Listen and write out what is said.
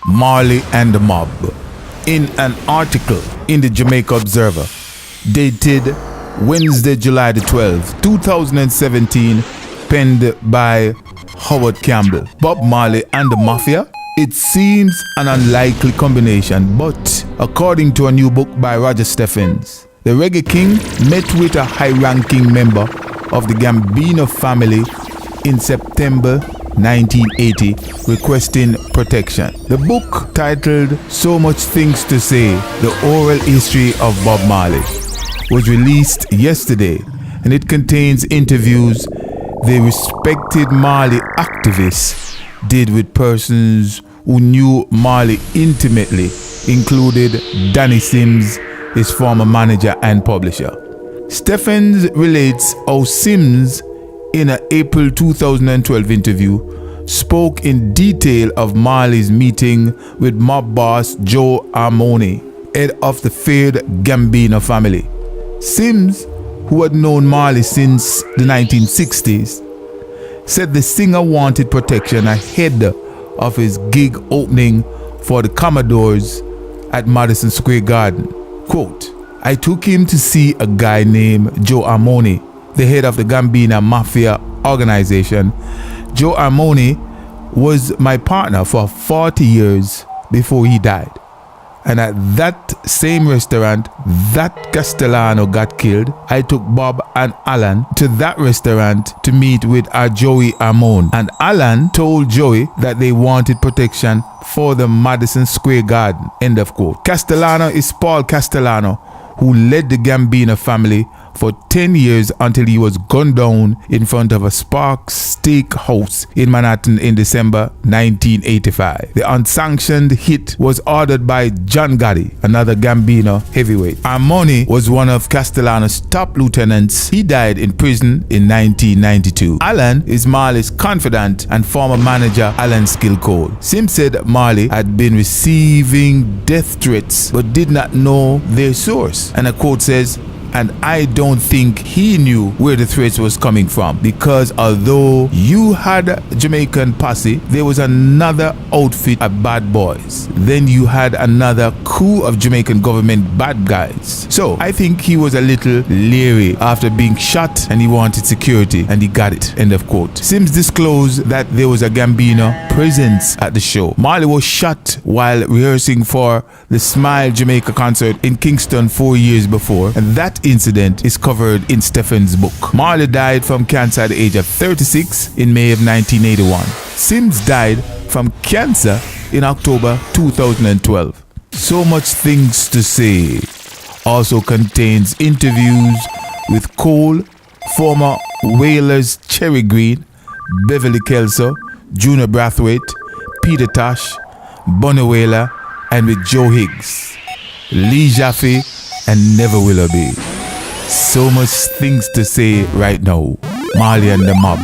Marley and the Mob. In an article in the Jamaica Observer dated Wednesday, July the 12th, 2017, penned by Howard Campbell. Bob Marley and the Mafia? It seems an unlikely combination, but according to a new book by Roger Steffens, the Reggae King met with a high-ranking member of the Gambino family in September 1980 requesting protection. The book, titled So Much Things to Say, The Oral History of Bob Marley, was released yesterday, and it contains interviews the respected Marley activists did with persons who knew Marley intimately, included Danny Sims, his former manager and publisher. Steffens relates how Sims, in an April 2012 interview, spoke in detail of Marley's meeting with mob boss Joe Armoni, head of the feared Gambino family. Sims, who had known Marley since the 1960s, said the singer wanted protection ahead of his gig opening for the Commodores at Madison Square Garden. Quote, "I took him to see a guy named Joe Armoni, the head of the Gambino Mafia organization. Joe Armoni was my partner for 40 years before he died. And at that same restaurant that Castellano got killed, I took Bob and Alan to that restaurant to meet with our Joey Armon. And Alan told Joey that they wanted protection for the Madison Square Garden." End of quote. Castellano is Paul Castellano, who led the Gambino family for 10 years until he was gunned down in front of a Sparks Steakhouse in Manhattan in December 1985. The unsanctioned hit was ordered by John Gotti, another Gambino heavyweight. Armoni was one of Castellano's top lieutenants. He died in prison in 1992. Alan is Marley's confidant and former manager Alan Skillcole. Sims said Marley had been receiving death threats but did not know their source. And a quote says, "And I don't think he knew where the threats was coming from, because although you had a Jamaican posse, there was another outfit of bad boys. Then you had another crew of Jamaican government bad guys. So I think he was a little leery after being shot, and he wanted security, and he got it." End of quote. Sims disclosed that there was a Gambino presence at the show. Marley was shot while rehearsing for the Smile Jamaica concert in Kingston 4 years before, and that incident is covered in Steffens' book. Marley died from cancer at the age of 36 in May of 1981. Sims died from cancer in October 2012. So Much Things to Say also contains interviews with Cole, former Whalers Cherry Green, Beverly Kelso, Junior Brathwaite, Peter Tosh, Bunny Whaler, and with Joe Higgs, Lee Jaffe, and Never Willoughby. So much things to say right now. Marley and the Mob.